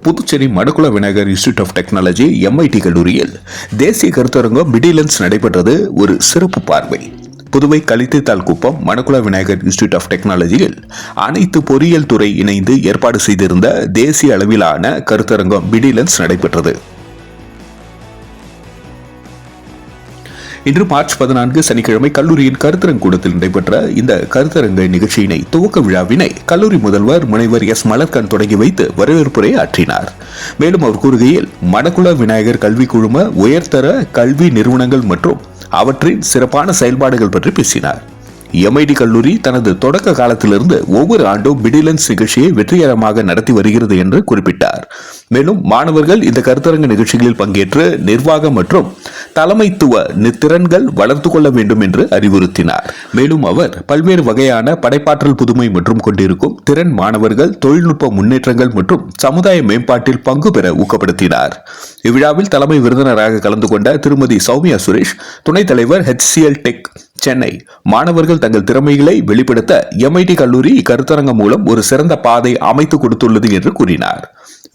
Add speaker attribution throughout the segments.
Speaker 1: புதுச்சேரி மடக்குள Vinayagar institute of technology MIT கல்லூரியில் தேசிய கருத்தரங்கம் மிடிலன்ஸ் நடைபெற்றது ஒரு சிறப்பு பார்வை. புதுவை கலித்தைத்தால் குப்பம் மணக்குள விநாயகர் இன்ஸ்டிடியூட் ஆஃப் டெக்னாலஜியில் அனைத்து பொறியியல் துறை இணைந்து ஏற்பாடு செய்திருந்த தேசிய அளவிலான கருத்தரங்கம் மிடிலன்ஸ் நடைபெற்றது. இன்று மார்ச் 14 சனிக்கிழமை கல்லூரியின் கருத்தரங்கூடத்தில் நடைபெற்ற இந்த கருத்தரங்க நிகழ்ச்சியினை துவக்க விழாவினை கல்லூரி முதல்வர் முனைவர் S. மலர்கன் தொடங்கி வைத்து வரவேற்புரை ஆற்றினார். மேலும் அவர் கூறுகையில், மணக்குள விநாயகர் கல்வி குழும உயர்தர கல்வி நிறுவனங்கள் மற்றும் அவற்றின் சிறப்பான செயல்பாடுகள் பற்றி பேசினார். MIT கல்லூரி தனது தொடக்க காலத்திலிருந்து ஒவ்வொரு ஆண்டும் மிடிலன்ஸ் நிகழ்ச்சியை வெற்றிகரமாக நடத்தி வருகிறது என்று குறிப்பிட்டார். மேலும் மாணவர்கள் இந்த கருத்தரங்க நிகழ்ச்சிகளில் பங்கேற்று நிர்வாகம் மற்றும் தலைமைத்துவ திறன்கள் வளர்த்து கொள்ள வேண்டும் என்று அறிவுறுத்தினார். மேலும் அவர் பல்வேறு வகையான படைப்பாற்றல் புதுமை மற்றும் கொண்டிருக்கும் திறன் மாணவர்கள் தொழில்நுட்ப முன்னேற்றங்கள் மற்றும் சமுதாய மேம்பாட்டில் பங்கு பெற ஊக்கப்படுத்தினார். இவ்விழாவில் தலைமை விருந்தினராக கலந்து கொண்ட திருமதி சௌமியா சுரேஷ், துணைத் தலைவர் HCL டெக் சென்னை, மாணவர்கள் தங்கள் திறமைகளை வெளிப்படுத்த MIT கல்லூரி இக்கருத்தரங்கம் மூலம் ஒரு சிறந்த பாதை அமைத்து கொடுத்துள்ளது என்று கூறினார்.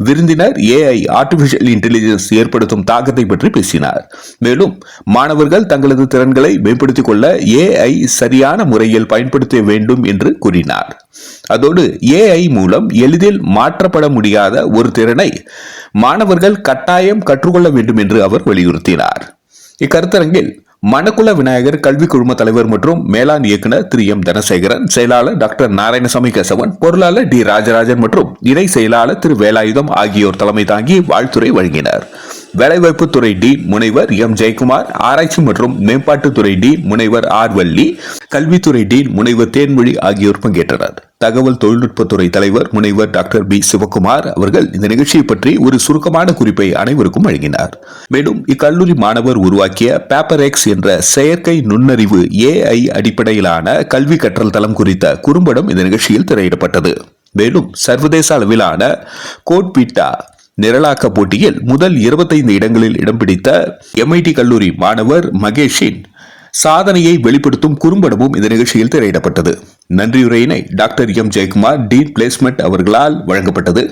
Speaker 1: விருந்தினர் AI ஆர்டிபிஷியல் இன்டெலிஜென்ஸ் ஏற்படுத்தும் தாக்கத்தை பற்றி பேசினார். மேலும் மாணவர்கள் தங்களது திறன்களை மேம்படுத்திக் கொள்ள AI சரியான முறையில் பயன்படுத்த வேண்டும் என்று கூறினார். அதோடு AI மூலம் எளிதில் மாற்றப்பட முடியாத ஒரு திறனை மாணவர்கள் கட்டாயம் கற்றுக்கொள்ள வேண்டும் என்று அவர் வலியுறுத்தினார். இக்கருத்தரங்கில் மணக்குள விநாயகர் கல்வி குழும தலைவர் மற்றும் மேலாண் இயக்குனர் திரு M. தனசேகரன், செயலாளர் டாக்டர் நாராயணசாமி கேசவன், பொருளாளர் D. ராஜராஜன் மற்றும் இணை செயலாளர் திரு வேலாயுதம் ஆகியோர் தலைமை தாங்கி வாழ்த்துரை வழங்கினர். வேலைவாய்ப்பு துறை டீன் முனைவர் M. ஜெயக்குமார், ஆராய்ச்சி மற்றும் மேம்பாட்டுத்துறை டீன் முனைவர் R. வள்ளி, கல்வித்துறை டீன் முனைவர் தேன்மொழி ஆகியோர் பங்கேற்றனர். தகவல் தொழில்நுட்பத்துறை தலைவர் முனைவர் டாக்டர் B. சிவகுமார் அவர்கள் இந்த நிகழ்ச்சியை பற்றி ஒரு சுருக்கமான குறிப்பை அனைவருக்கும் வழங்கினார். மேலும் இக்கல்லூரி மாணவர் உருவாக்கிய பேப்பர் எக்ஸ் என்ற செயற்கை நுண்ணறிவு AI அடிப்படையிலான கல்வி கற்றல் தளம் குறித்த குறும்படம் இந்த நிகழ்ச்சியில் திரையிடப்பட்டது. மேலும் சர்வதேச அளவிலான கோட் பீட்டா நிரலாக்க போட்டியில் முதல் 25 இடங்களில் இடம் பிடித்த MIT கல்லூரி மாணவர் மகேஷின் சாதனையை வெளிப்படுத்தும் குறும்படமும் இந்த நிகழ்ச்சியில் திரையிடப்பட்டது. நன்றியுரையினை doctor M. Jayakumar, dean placement அவர்களால் வழங்கப்பட்டது.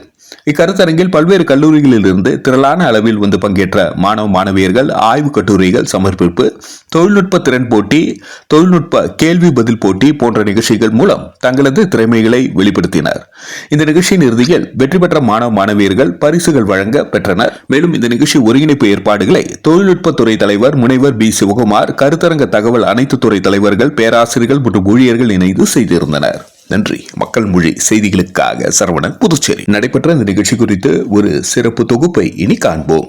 Speaker 1: இக்கருத்தரங்கில் பல்வேறு கல்லூரிகளில் இருந்து திரளான அளவில் வந்து பங்கேற்ற மாணவ மாணவியர்கள் ஆய்வு கட்டுரைகள் சமர்ப்பிப்பு, தொழில்நுட்ப திறன் போட்டி, தொழில்நுட்ப கேள்வி பதில் போட்டி போன்ற நிகழ்ச்சிகள் மூலம் தங்களது திறமைகளை வெளிப்படுத்தினர். இந்த நிகழ்ச்சியின் இறுதியில் வெற்றி பெற்ற மாணவ மாணவியர்கள் பரிசுகள் வழங்க பெற்றனர். மேலும் இந்த நிகழ்ச்சி ஒருங்கிணைப்பு ஏற்பாடுகளை தொழில்நுட்பத்துறை தலைவர் முனைவர் B. சிவகுமார், கருத்தரங்க தகவல் அனைத்து துறை தலைவர்கள், பேராசிரியர்கள் மற்றும் ஊழியர்கள் இணைந்து செய்திருந்தனர். நன்றி. மக்கள் மொழி செய்திகளுக்காக சரவணன், புதுச்சேரி. நடைபெற்ற இந்த நிகழ்ச்சி குறித்து ஒரு சிறப்பு தொகுப்பை இனி காண்போம்.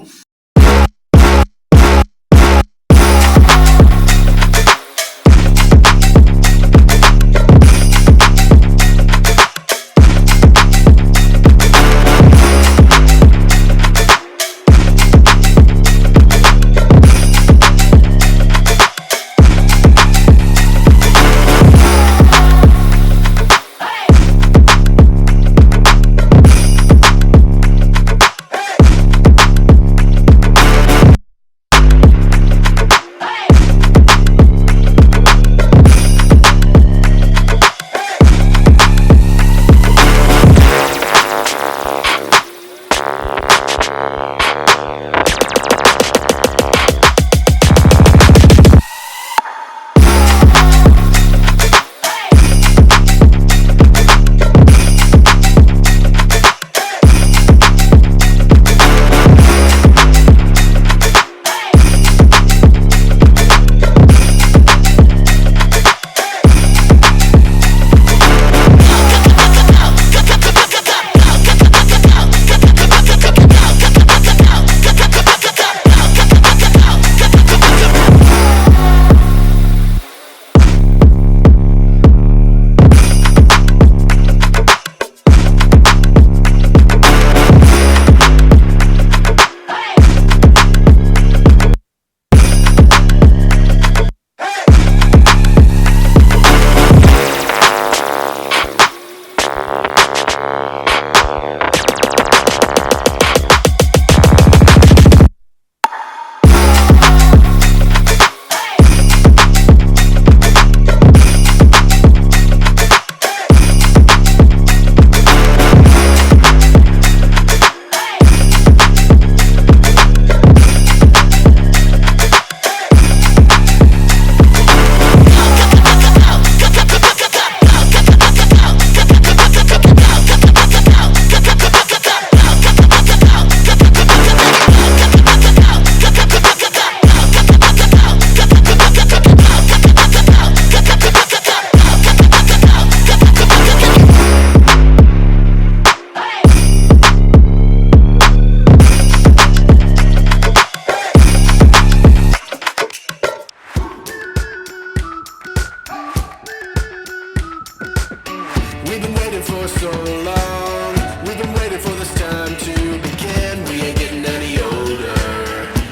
Speaker 2: for so long. We've been waiting for this time to begin. We ain't getting any older.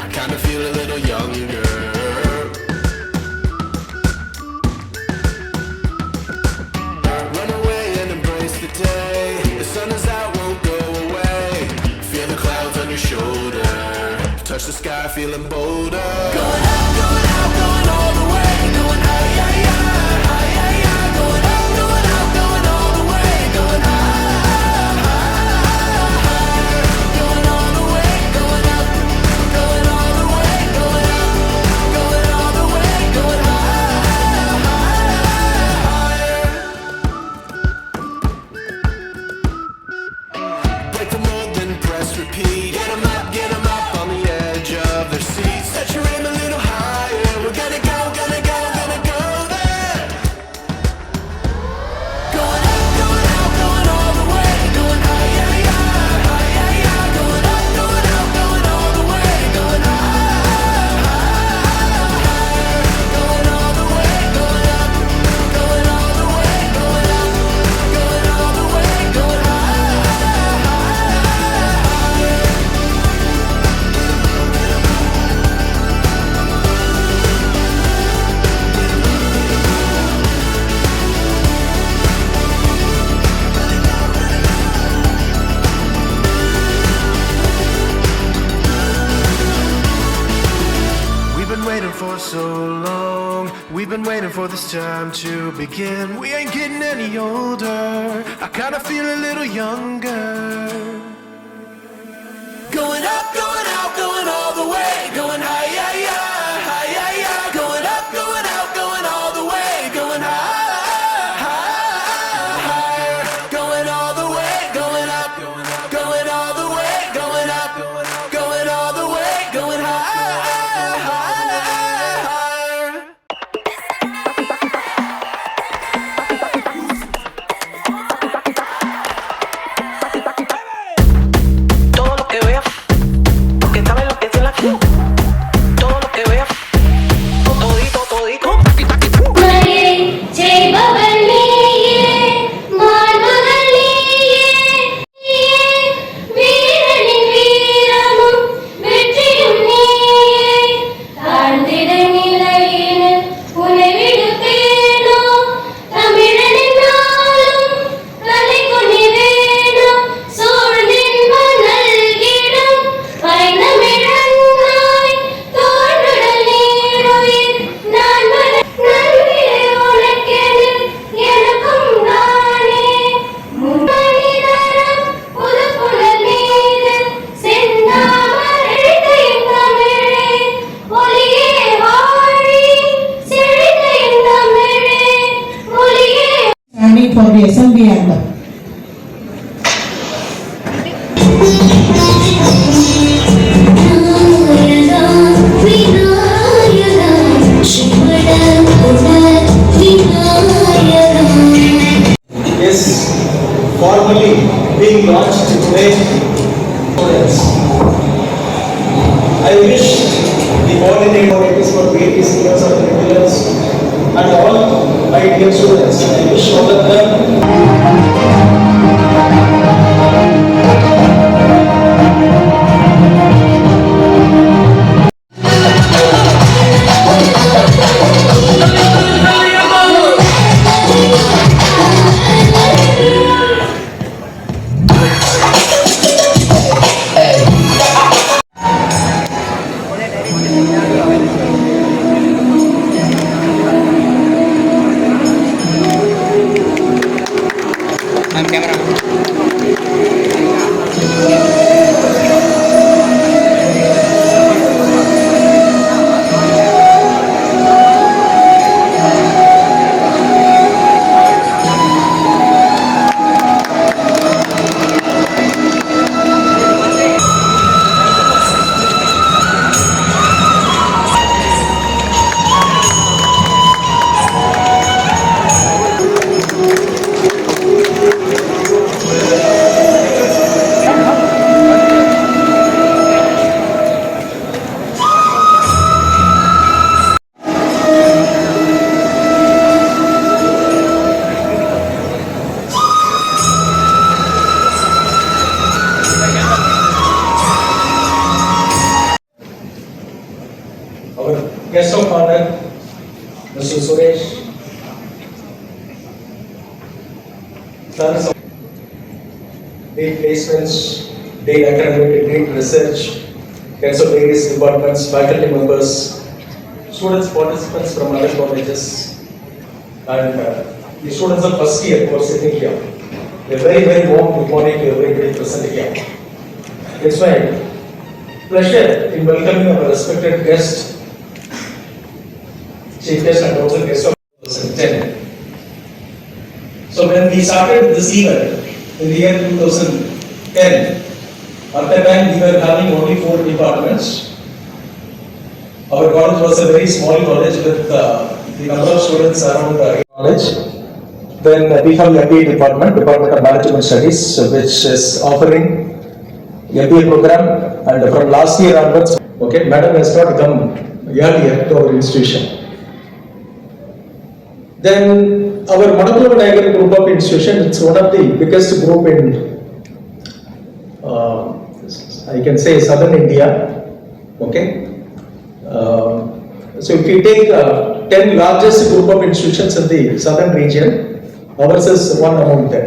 Speaker 2: I kinda feel a little younger. Run away and embrace the day. The sun is out, won't go away. Feel the clouds on your shoulder. Touch the sky, feeling bolder. Going up, going out, going all the way. Going high, high, high, high, high, high. Going up, going out, going all the way. Going high, high, higher. Going all the way, going up. Going all the way, going up. Going all the way, going high, higher. Break the mold, then press repeat. Get 'em up on the edge of their seats. Set your aim a little higher. We're gonna go, gonna go, gonna go there. Going up, going out, going all the way. Going high, high, high, high, high, high. Going up, going out, going all the way. Going high, high, higher. Going all the way, going up. Going all the way, going up. Going all the way, going high, higher. We've been waiting for so long. We've been waiting for this time to begin. We ain't getting any older. I kinda feel a little younger. Going up, going out, going all the way. Going high, high, high, high, high, high. Going up, going out, going all the way. Going high, high, higher. Going all the way, going up. Going all the way, going up. Going all the way, going high, higher.
Speaker 3: Todo lo que vea, porque sabe lo que es la todo lo que vea, todito, todito.
Speaker 4: மரியே ஜெய்பவன் நீயே மாண்புகள் நீயே வீரனின் வீரமும் வெற்றியும் நீயே தாழ்ந்திட நிலையினில் உன்னை விடுப்பேனோ தமிழனின் நாளும் தலை குனிவேனோ சூழ்ந்தின்பம் நல்கிடும் பைந்தமிழன்னாய் தோன்றுடல் நீருயிர் நான் நல்கியே உனக்கெனில் எனக்கும் நானே மும்மணிதரம் புதுப்புலர் மீது செந்தாமரைத்த என் தமிழே ஒளியே வாழி செழித்த என் தமிழே ஒளியே
Speaker 5: Standing for the assembly anthem.
Speaker 6: Is formally being launched today. I wish the coordinator, it is for great students of MITILENCE and all my dear students. I wish all of them Suresh. Tons of did placements, did academic, did research, heads of various departments, faculty members, students, participants from other colleges, and the students of first year who are sitting here. A very, very warm good morning to everybody present here. It's my pleasure in welcoming our respected guest, chief guest and also guest of 2010. So when we started this event in the year 2010, at that time we were having only 4 departments. Our college was a very small college with the number of students around college. Then we have MBA department, Department of Management Studies, which is offering MBA program, and from last year onwards, okay, madam has not come earlier to our institution. Then our monocular diagram group of institution, it's one of the biggest group in, I can say, southern India, okay. So if you take 10 largest group of institutions in the southern region, ours is one among them.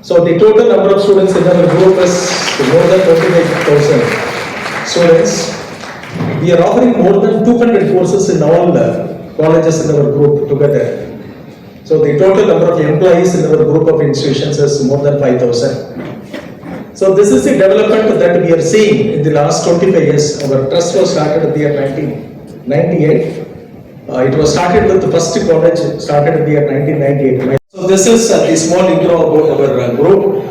Speaker 6: So the total number of students in our group is more than 28,000 students. We are offering more than 200 courses in all the colleges in our group together. So the total number of employees in our group of institutions is more than 5,000. So this is the development that we are seeing in the last 25 years. Our trust was started in the year 1998. It was started with the first college started in the year 1998. So this is the small intro about our group.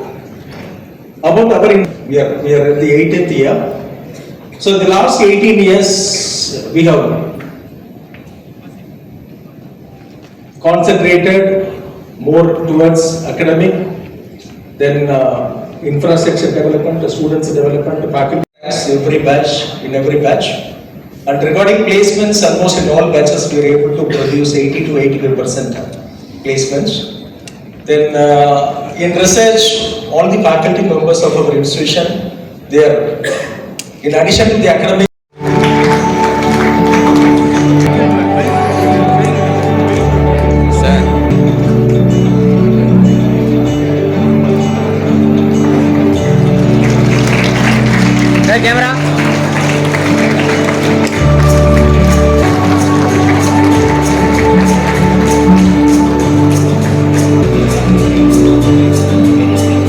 Speaker 6: About our, we are in the 18th year. So in the last 18 years, we have concentrated more towards academic, then infrastructure development, students development, faculty, in every batch. And regarding placements, almost in all batches we are able to produce 80 to 85% placements. Then in research, all the faculty members of our institution, they are, in addition to the academic,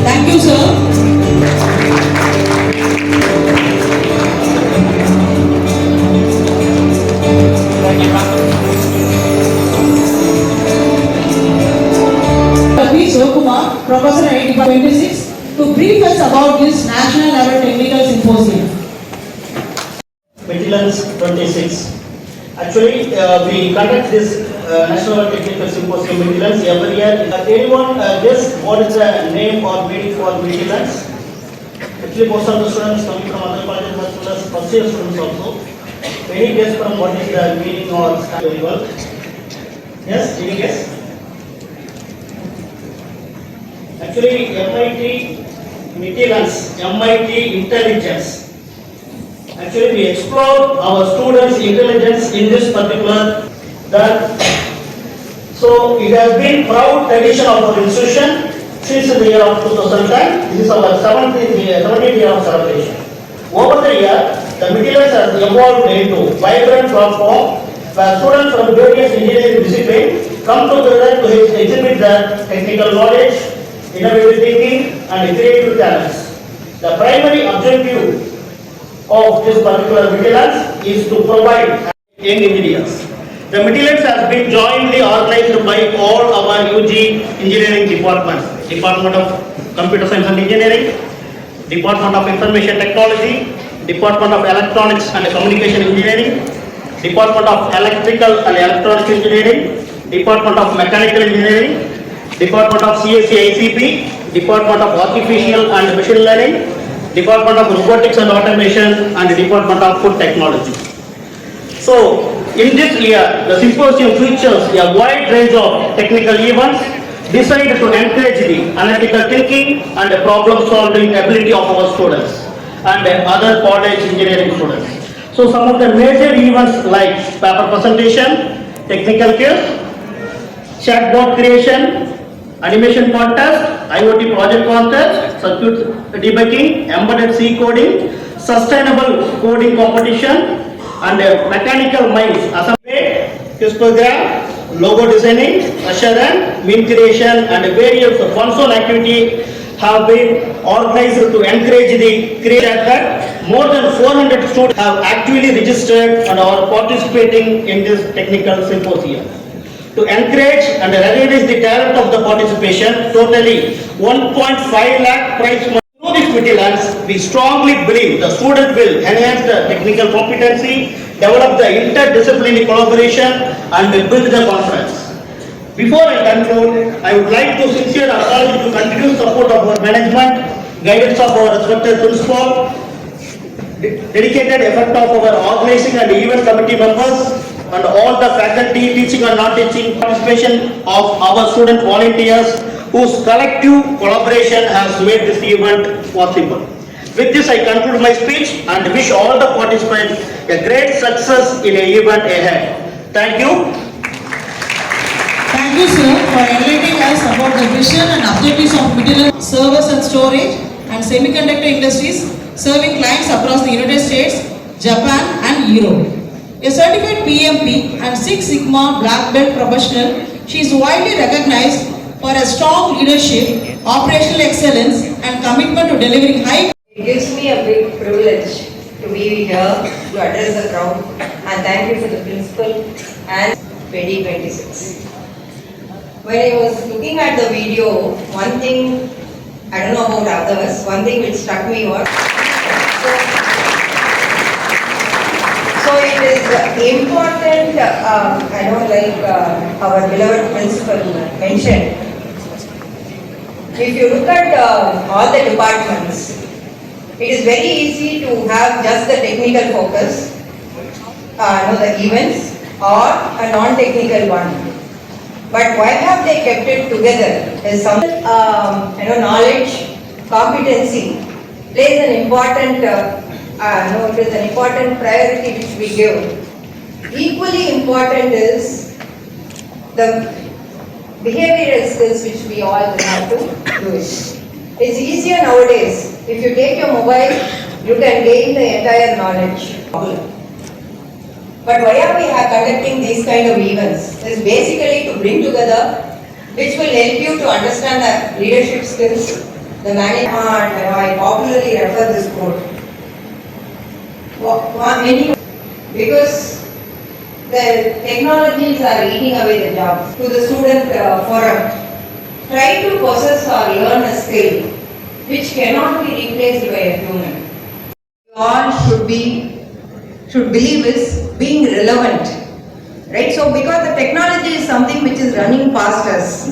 Speaker 5: Thank you, sir. Professor IIT 26 to brief us about this national level technical symposium.
Speaker 7: MITILENCE 26. Actually, we conduct this National Technical Symposium MITILENCE every year. Anyone guess what is the name or meaning for MITILENCE? Actually, most of the students coming from other colleges as well as first year students also. Any guess from what is the meaning or very well? Yes, any guess? Actually, MIT MITILENCE, MIT Intelligence. Actually, we explore our students' intelligence in this particular that. So, it has been proud tradition of our institution since the year of 2010. This is our 17th year of celebration. Over the year, the MITILENCE has evolved into vibrant platform where students from various engineering disciplines come together to exhibit their technical knowledge, innovative thinking, and creative talents. The primary objective of this particular MITILENCE is to provide young engineers. The MITILENCE has been jointly organized by all our UG engineering departments: Department of Computer Science and Engineering, Department of Information Technology, Department of Electronics and Communication Engineering, Department of Electrical and Electronics Engineering, Department of Mechanical Engineering, Department of CSE/ICP, Department of Artificial and Machine Learning, Department of Robotics and Automation, and Department of Food Technology. So, in this year, the symposium features a wide range of technical events designed to encourage the analytical thinking and the problem-solving ability of our students and other college engineering students. So, some of the major events like paper presentation, technical skills, chatbot creation, animation contest, IoT project contest, circuit debugging, embedded C coding, sustainable coding competition, and mechanical minds assembly, histogram, logo designing, assurance, meme creation, and various fun-zone activity have been organized to encourage the creator. More than 400 students have actually registered and are participating in this technical symposium. To encourage and recognize the talent of the participation, totally 1.5 lakh prize money. Through this MITILENCE, we strongly believe the student will enhance the technical competency, develop the interdisciplinary collaboration, and build the conference. Before I conclude, I would like to sincerely acknowledge the continued support of our management, guidance of our respected principal, dedicated effort of our organizing and event committee members, and all the faculty, teaching and non-teaching participation of our student volunteers whose collective collaboration has made this event possible. With this, I conclude my speech and wish all the participants a great success in the event ahead. Thank you.
Speaker 5: Thank you, sir, for enlightening us about the vision and objectives of MITILENCE servers and storage and semiconductor industries, serving clients across the United States, Japan, and Europe. A certified PMP and Six Sigma Black Belt professional, she is widely recognized for her strong leadership, operational excellence, and commitment to delivering high.
Speaker 8: It gives me a big privilege to be here to address the crowd, and thank you for the principal and 2026. When I was looking at the video, one thing, I don't know about others, one thing which struck me was, so it is important, I know like our beloved principal mentioned, if you look at all the departments, it is very easy to have just the technical focus, the events, or a non-technical one. But why have they kept it together? Is some knowledge, competency plays an important, it is an important priority which we give. Equally important is the behavioral skills which we all have to do it. It's easier nowadays. If you take your mobile, you can gain the entire knowledge. But why are we conducting these kind of events? It's basically to bring together, which will help you to understand the leadership skills, the management. I popularly refer this quote. Because the technologies are eating away the jobs. To the student forum, try to possess or learn a skill which cannot be replaced by a human. All should believe is being relevant, right? So because the technology is something which is running past us,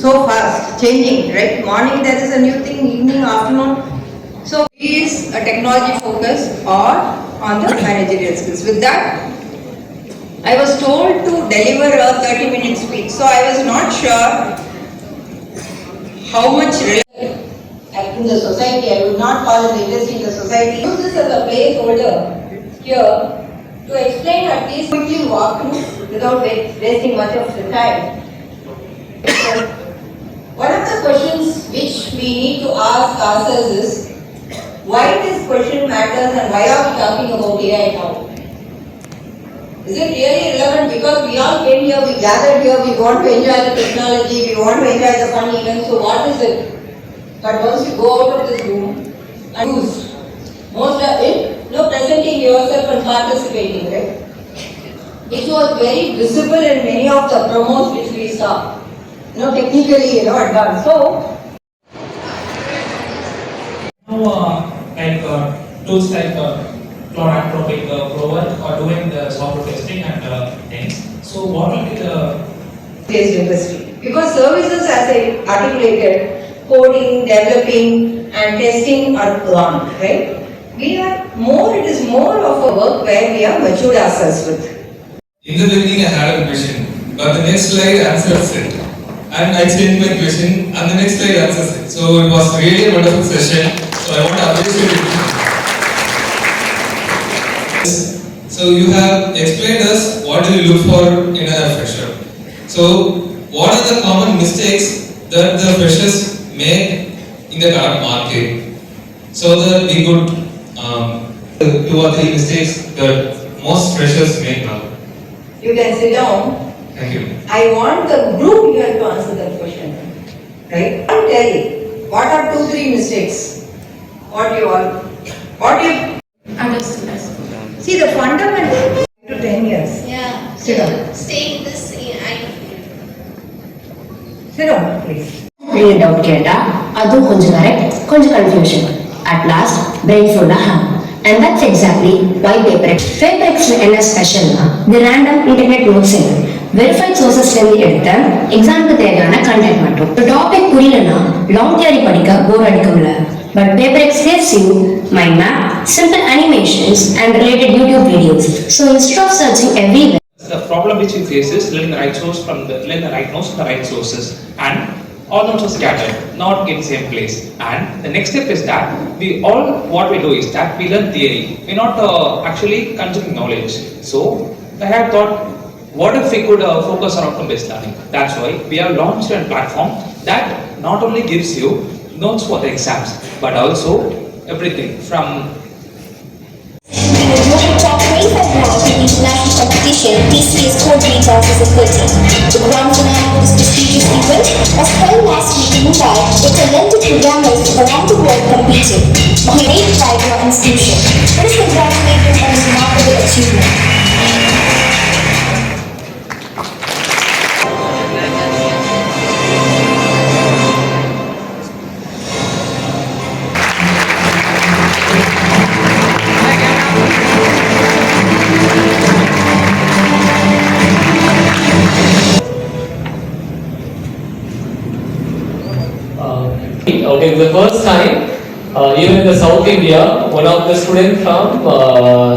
Speaker 8: so fast, changing, right? Morning there is a new thing, evening, afternoon. So is a technology focus or on the managerial skills. With that, I was told to deliver a 30-minute speech. So I was not sure how much in the society. I would not call it the industry, in the society. Use this as a placeholder here to explain, at least quickly walk through without wasting much of the time. One of the questions which we need to ask ourselves is, why this question matters and why are we talking about AI now? Is it really relevant? Because we all came here, we gathered here, we want to enjoy the technology, we want to enjoy the fun events, so what is it? But once you go out of this room and use most of it, presenting yourself and participating, right? It was very visible in many of the promos which we saw. Technically, advanced. So,
Speaker 9: tools like Clonanthropic Prover are doing the software testing and things. So, what will be the
Speaker 8: based industry? Because services, as I articulated, coding, developing, and testing are gone, right? It is more of a work where we are matured ourselves with.
Speaker 9: In the beginning, I had a question, but the next slide answers it. And I changed my question, and the next slide answers it. So it was really a wonderful session. So I want to appreciate it. So So you have explained us what do you look for in a fresher. So what are the common mistakes that the freshers make in the current market? So that we could 2 or 3 mistakes that most freshers make now.
Speaker 8: You can sit down.
Speaker 9: Thank you.
Speaker 8: I want the group here to answer that question. Right? I'll tell you. What are 2-3 mistakes? What you
Speaker 4: Understood.
Speaker 8: see the fundamental to 10 years.
Speaker 4: Yeah.
Speaker 8: Sit down.
Speaker 4: Stay in this.
Speaker 8: Sit down, please.
Speaker 10: read out கேட்டா அதுவும் கொஞ்சம் correct கொஞ்சம் confusion at last brain full ham and that's exactly why paperx என்ன ஸ்பெஷல்னா the random internet notes verified sources ல இருந்து எடுத்த எக்ஸாம்க்கு தேவையான கண்டென்ட் மட்டும் டாபிக் புரியலனா லாங் தியரி படிக்க போர் அடிக்கும்ல but paperx gives you mind map simple animations and related YouTube videos so instead of searching everywhere
Speaker 11: the problem which we face is learning the right source from the right notes from the right sources, and all notes are scattered, not in the same place. And the next step is that what we do is that we learn theory. We're not actually consuming knowledge. So I have thought, what if we could focus on outcome-based learning? That's why we have launched a platform that not only gives you notes for the exams, but also everything from
Speaker 12: top 25 round in international competition, TCS Code Reads Office of 13. The grand finale of this prestigious event was held last week in Mumbai, with talented programmers around the world competing. We take pride in our institution. Let us congratulate them on this remarkable achievement.
Speaker 13: Okay, the first time, even in the South India, one of the students from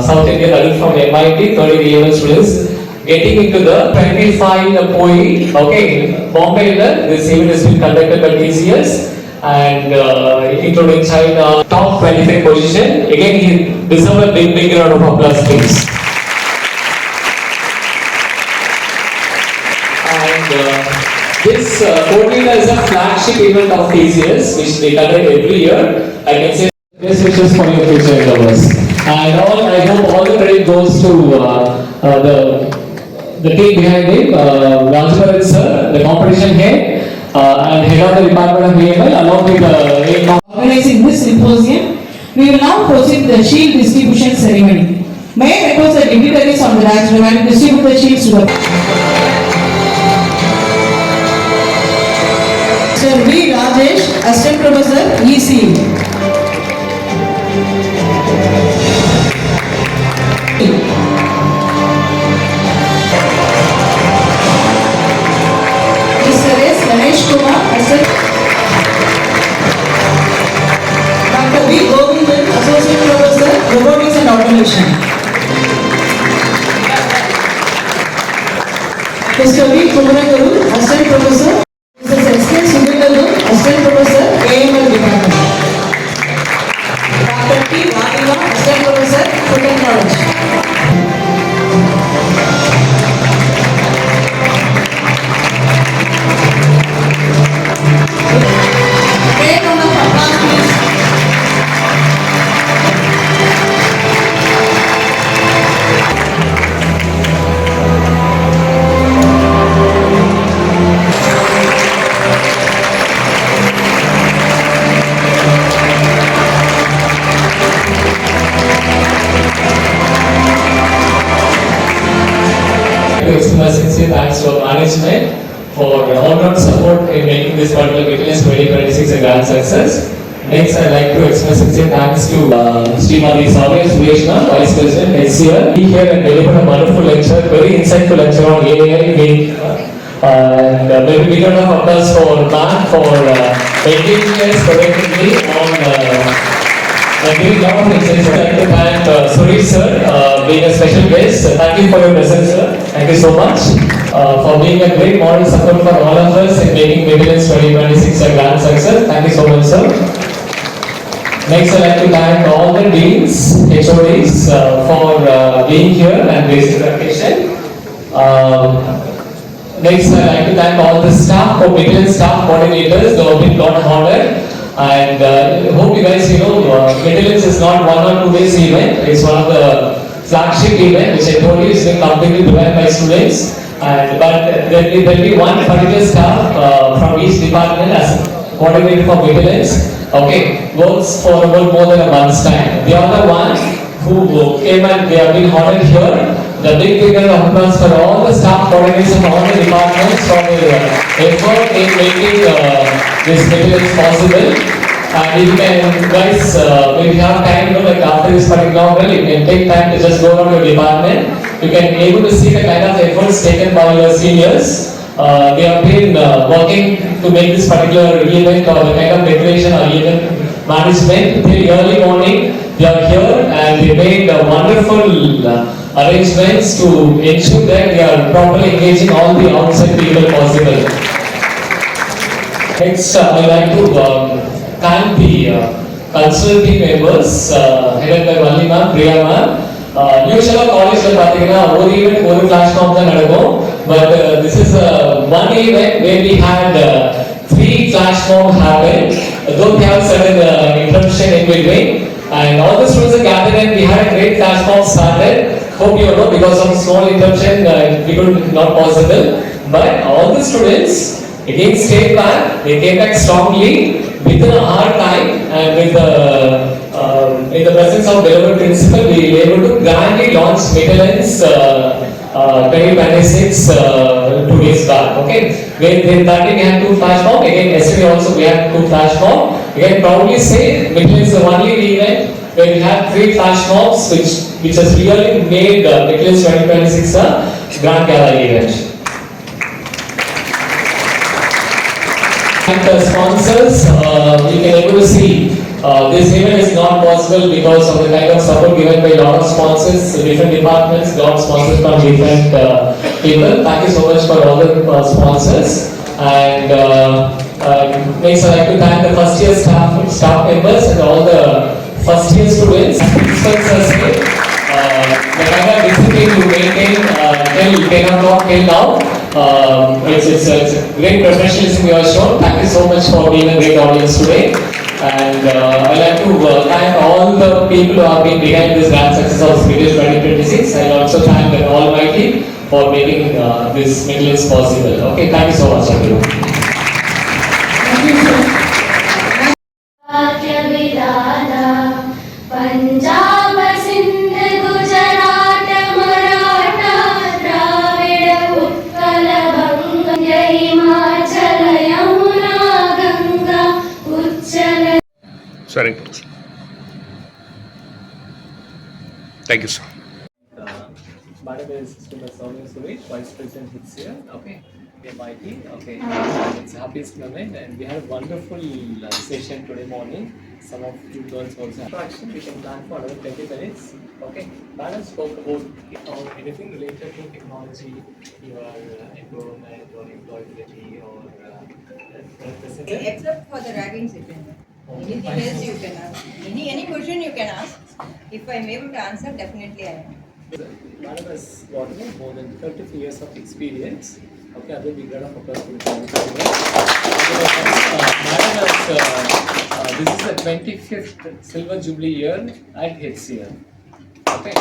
Speaker 13: South India, that is from MIT, 30 AML students, getting into the 25 poet, okay, in Bombay, this event has been conducted by TCS, and including China, top 25 position. Again, he deserves a big round of applause, please. This Codewheel is a flagship event of TCS, which they conduct every year. I can say best wishes for your future endeavors. And I hope all the credit goes to the team behind him, Rajbaran sir, the competition head, and head of the department of AML, along with
Speaker 5: Organizing this symposium, we will now proceed with the shield distribution ceremony. May I request the dignitaries on the dais to distribute the shields to the Mr. V. Rajesh, Assistant Professor, EC. Mr. S. Ganesh Kumar, Assistant. Dr. V. Govindan, Associate Professor, Robotics and Automation. Mr. V. Kumaragaru, Assistant Professor. Assistant Professor, AML Department. Dr. T. Vadiva, Assistant Professor, Food and Knowledge. Great round of applause, please.
Speaker 13: Thanks to our management for all-round support in making this particular MITILENCE 2026 a grand success. Next, I'd like to express sincere thanks to Srimati Savya Sureshna, Vice President, HCL. Be here and deliver a wonderful lecture, very insightful lecture on AI. And maybe big round of applause for Matt for engaging us collectively on giving a lot of insights. I'd like to thank Suresh sir being a special guest. Thank you for your presence, sir. Thank you so much for being a great moral support for all of us in making MITILENCE 2026 a grand success. Thank you so much, sir. Next, I'd like to thank all the deans, HODs for being here and gracing the occasion. Next, I'd like to thank all the staff, MITILENCE staff coordinators, they have been lot honored. And hope you guys, MITILENCE is not 1 or 2 days event, it's one of the flagship event which I told you is being completely driven by students. But there will be one particular staff from each department as coordinator for MITILENCE. Okay, works for about more than a month's time. The other one who came and they have been honored here. The big round of applause for all the staff coordinators from all the departments for their effort in making this MITILENCE possible. And if you can, guys, when you have time, like after this particular program, you can take time to just go around your department. You can able to see the kind of efforts taken by your seniors. They have been working to make this particular event or the kind of decoration or event management till early morning. They are here and they made wonderful arrangements to ensure that they are properly engaging all the outside people possible. Next, I would like to thank the cultural team members headed by Valli ma'am, Priya ma'am. Usually college one event, one flash mob but this is one event where we had 3 flash mobs happen. Though we have certain interruption in between. And all the students are gathered and we had a great flash mob started. Hope you know because of small interruption we could not possible. But all the students again stayed back, they came back strongly within a hard time and with in the presence of beloved principal we were able to grandly launch MITILENCE 2026 2 days back. Okay, that day we had 2 flash mob. Again yesterday also we had 2 flash mob. Again proudly say MITILENCE is the only event where we had 3 flash mobs which has really made MITILENCE 2026 a grand gala event. And the sponsors, you can able to see this event is not possible because of the kind of support given by a lot of sponsors, different departments, lot of sponsors from different people. Thank you so much for all the sponsors. And next I'd like to thank the first year staff members and all the first year students. Principals are here. The kind of discipline you maintain till 10 o'clock till now. It's a great professionalism you have shown. Thank you so much for being a great audience today. And I'd like to thank all the people who have been behind this grand success of MITILENCE 2026. I also thank the Almighty for making this MITILENCE possible. Okay, thank you so much everyone.
Speaker 5: Thank you, sir.
Speaker 4: Punjab Sindh Gujarat Maratha Dravid Utkal Bang Himachal Yamuna Ganga उच्चल.
Speaker 1: Sorry. Thank you, sir.
Speaker 13: Madam is Mr. Soumya Suresh, Vice President here. Okay, MIT. Okay, it's happiest moment, and we had a wonderful session today morning. Some of you girls also have interaction. We can plan for another 20 minutes. Okay, Madam spoke about anything related to technology, your employment or employability or
Speaker 8: Except for the ragging session. Anything else you can ask. Any question you can ask. If I am able to answer, definitely I am.
Speaker 13: Madam has got more than 33 years of experience. Okay, other big round of applause for Madam has, this is the 25th Silver Jubilee year at HCL. Okay.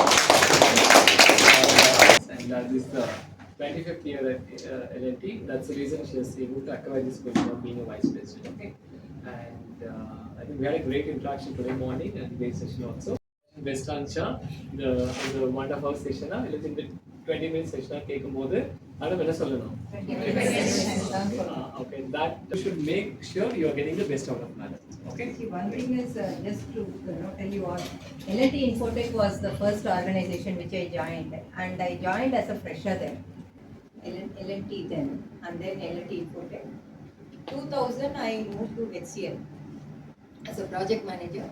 Speaker 13: And this is the 25th year at LNT. That's the reason she was able to acquire this position of being a Vice President. Okay. And I think we had a great interaction today morning and great session also. Best answer, the wonderful session. In the 20 minutes session, take a mode. Madam, what should okay, that you should make sure you are getting the best out of Madam. Okay.
Speaker 8: See, one thing is just to tell you what, LNT Infotech was the first organization which I joined, and I joined as a fresher then. LNT then, and then LNT Infotech. 2000, I moved to HCL as a project manager.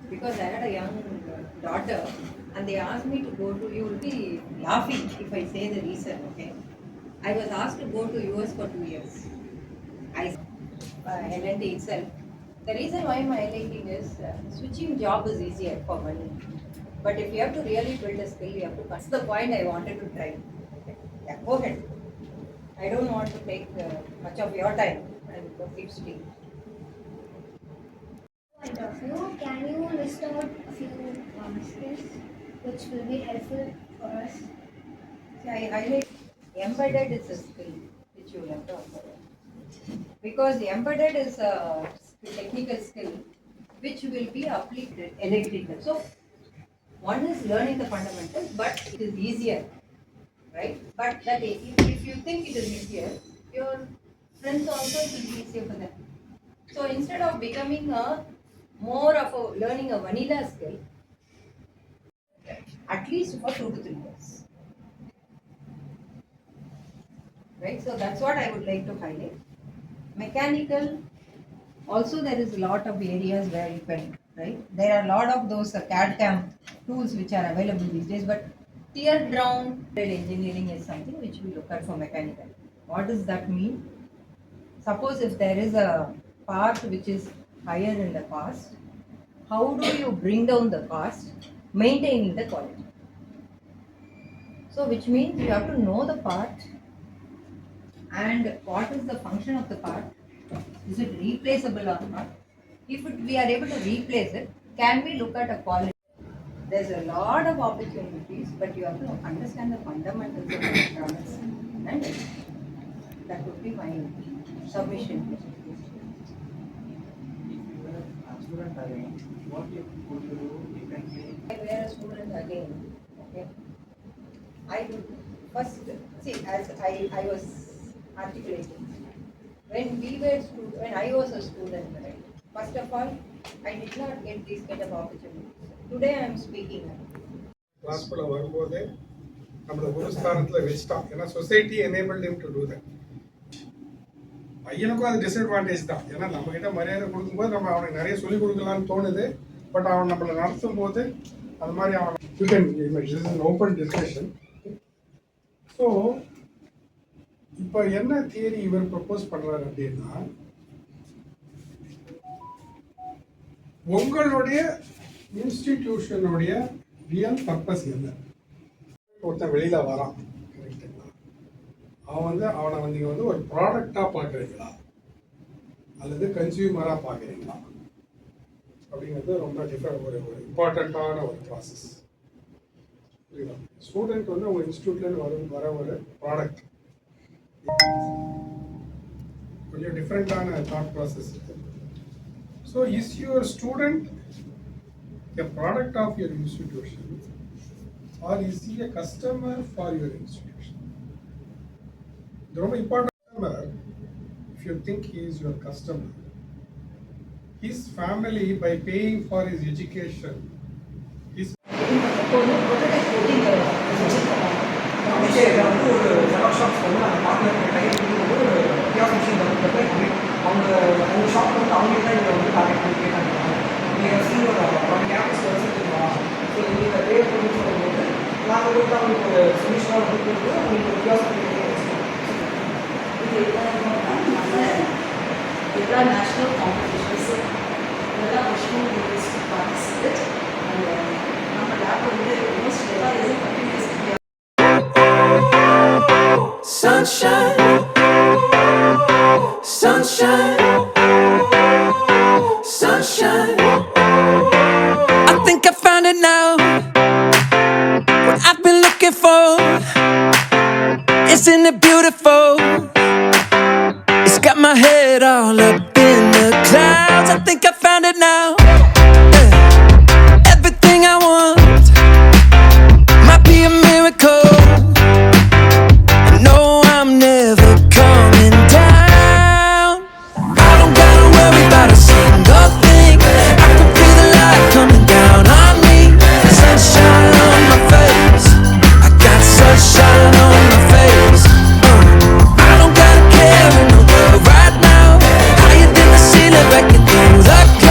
Speaker 8: Because I had a young daughter and they asked me to go to, you will be laughing if I say the reason, okay? I was asked to go to US for 2 years. LNT itself. The reason why I'm highlighting is switching job is easier for money. But if you have to really build a skill, you have to. That's the point I wanted to try. Okay. Yeah, go ahead. I don't want to take much of your time. I will keep speaking.
Speaker 12: Point of view, can you list out a few skills which will be helpful for us?
Speaker 8: See, I highlight embedded is a skill which you will have to acquire. Because embedded is a technical skill which will be applied electrical. So one is learning the fundamentals, but it is easier, right? But that if you think it is easier, your friends also it will be easier for them. So instead of becoming more of a learning a vanilla skill, at least for 2 to 3 years. Right, so that's what I would like to highlight. Mechanical, also there is a lot of areas where you can, right? There are a lot of those CAD/CAM tools which are available these days, but tear down engineering is something which we look at for mechanical. What does that mean? Suppose if there is a part which is higher in the cost, how do you bring down the cost, maintaining the quality? So which means you have to know the part and what is the function of the part. Is it replaceable or not? If we are able to replace it, can we look at a quality? There's a lot of opportunities, but you have to understand the fundamentals of electronics, and that would be my submission.
Speaker 6: What would you do differently?
Speaker 8: I were a student again. Okay. I would first see, as I was articulating. When I was a student, right? First of all, I did not get these kind of opportunities. Today I am speaking.
Speaker 14: கிளாஸ்குள்ள வரும்போது நம்மளை ஒரு ஸ்தானத்தில் வச்சுட்டான். ஏன்னா society enabled him to do that. பையனுக்கும் அது disadvantage தான். ஏன்னா நம்ம கிட்ட மரியாதை கொடுக்கும்போது நம்ம அவனுக்கு நிறைய சொல்லிக் கொடுக்கலாம்னு தோணுது. பட் அவன் நம்மளை நடத்தும் போது அது மாதிரி அவன் ஓப்பன் டிஸ்கஷன். ஸோ இப்போ என்ன தியரி இவர் ப்ரப்போஸ் பண்றாரு அப்படின்னா, உங்களுடைய இன்ஸ்டிடியூஷனுடைய ரியல் பர்பஸ் என்ன? ஒருத்தன் வெளியில வரான், கரெக்டுங்களா? அவனை நீங்க ஒரு ப்ராடக்டா பார்க்குறீங்களா அல்லது கன்சியூமரா பார்க்குறீங்களா அப்படிங்கிறது ரொம்ப ஒரு இம்பார்ட்டண்ட்டான ஒரு ப்ராசஸ். புரியுதா? ஸ்டூடெண்ட் உங்க இன்ஸ்டியூட்லேருந்து வர ஒரு ப்ராடக்ட் கொஞ்சம் டிஃப்ரெண்டான தாட் ப்ராசஸ் இருக்கு. So is your student a product of your institution or is he a customer for your institution? The most important customer, if you think he is your customer, his family, by paying for his education, his
Speaker 5: national competitions, participate,
Speaker 2: Sunshine, sunshine, sunshine. I think I found it now. What I've been looking for. Isn't it beautiful? It's got my head all up in the clouds. I think I found it now. Yeah. Everything I want might be a miracle. I know I'm never coming down. I don't gotta worry about a single thing. I can feel the light coming down on me. Sunshine on my face. I got sunshine on my face. I don't gotta care in the world right now. Higher than the ceiling, breaking through the clouds.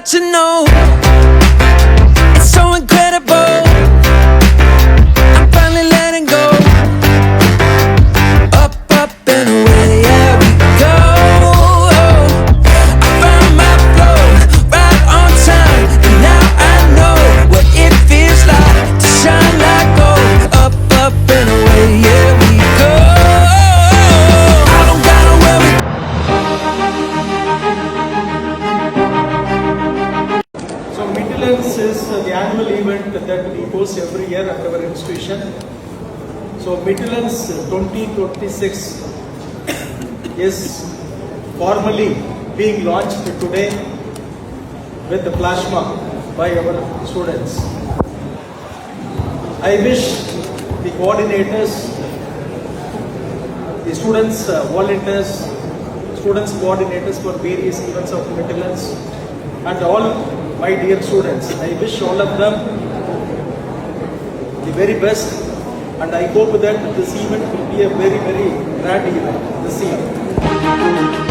Speaker 2: to know. It's so incredible. I'm finally letting go. Up, up and away, yeah, we go. I found my flow right on time, and now I know what it feels like to shine like gold. Up, up and away, yeah, we go. I don't gotta worry.
Speaker 6: So MITILENCE is the annual event that we host every year at our institution. So MITILENCE 2026 is formally being launched today with the flash mob by our students. I wish the coordinators, the students, volunteers, students coordinators for various events of MITILENCE, and all my dear students, I wish all of them the very best, and I hope that this event will be a very, very grand event this year.